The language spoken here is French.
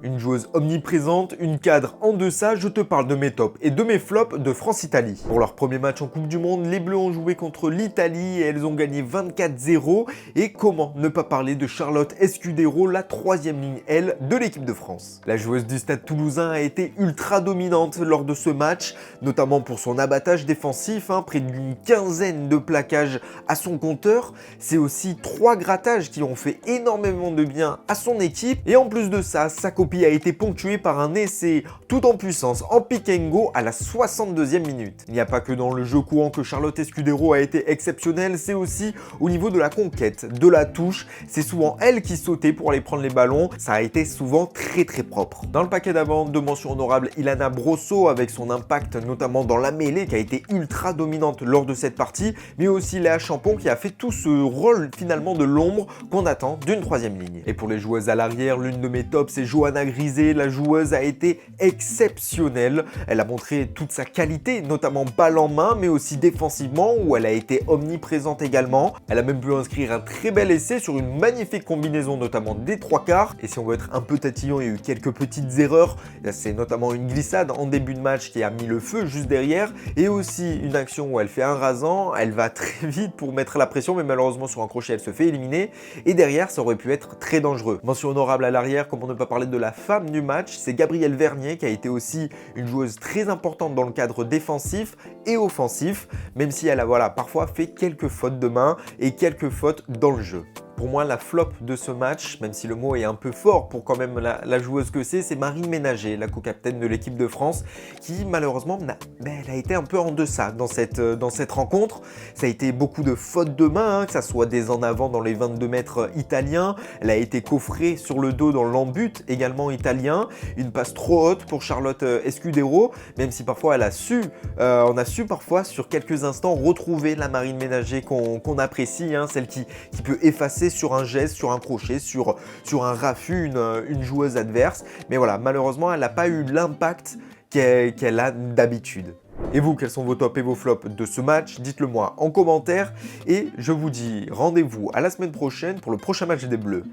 Une joueuse omniprésente, une cadre en deçà, je te parle de mes tops et de mes flops de France-Italie. Pour leur premier match en Coupe du Monde, les Bleus ont joué contre l'Italie et elles ont gagné 24-0. Et comment ne pas parler de Charlotte Escudero, la troisième ligne L de l'équipe de France. La joueuse du Stade Toulousain a été ultra dominante lors de ce match, notamment pour son abattage défensif, près d'une quinzaine de plaquages à son compteur. C'est aussi 3 grattages qui ont fait énormément de bien à son équipe. Et en plus de ça, sa copie a été ponctuée par un essai tout en puissance en pick and go à la 62e minute. Il n'y a pas que dans le jeu courant que Charlotte Escudero a été exceptionnelle, c'est aussi au niveau de la conquête, de la touche. C'est souvent elle qui sautait pour aller prendre les ballons. Ça a été souvent très propre. Dans le paquet d'avant, de mention honorable, Ilana Brosso avec son impact notamment dans la mêlée qui a été ultra dominante lors de cette partie, mais aussi Léa Champon qui a fait tout ce rôle finalement de l'ombre qu'on attend d'une troisième ligne. Et pour les joueuses à l'arrière, l'une de mes tops c'est Johanna Grisé. La joueuse a été exceptionnelle. Elle a montré toute sa qualité, notamment balle en main, mais aussi défensivement où elle a été omniprésente également. Elle a même pu inscrire un très bel essai sur une magnifique combinaison notamment des 3/4. Et si on veut être un peu tatillon, il y a eu quelques petites erreurs. C'est notamment une glissade en début de match qui a mis le feu juste derrière, et aussi une action où elle fait un rasant, elle va très vite pour mettre la pression, mais malheureusement sur un crochet elle se fait éliminer, et derrière ça aurait pu être très dangereux. Mention honorable à l'arrière, comment ne pas parler de la femme du match, c'est Gabrielle Vernier qui a été aussi une joueuse très importante dans le cadre défensif et offensif, même si elle a parfois fait quelques fautes de main et quelques fautes dans le jeu. Pour moi, la flop de ce match, même si le mot est un peu fort pour quand même la joueuse que c'est Marine Ménager, la co-capitaine de l'équipe de France, qui malheureusement, elle a été un peu en deçà dans cette rencontre. Ça a été beaucoup de fautes de main, que ça soit des en avant dans les 22 mètres italiens. Elle a été coffrée sur le dos dans l'embut également italien. Une passe trop haute pour Charlotte Escudero, même si parfois on a su parfois sur quelques instants retrouver la Marine Ménager qu'on apprécie, celle qui peut effacer sur un geste, sur un crochet, sur un raffut, une joueuse adverse. Mais voilà, malheureusement, elle n'a pas eu l'impact qu'elle a d'habitude. Et vous, quels sont vos tops et vos flops de ce match? Dites-le moi en commentaire. Et je vous dis rendez-vous à la semaine prochaine pour le prochain match des Bleus.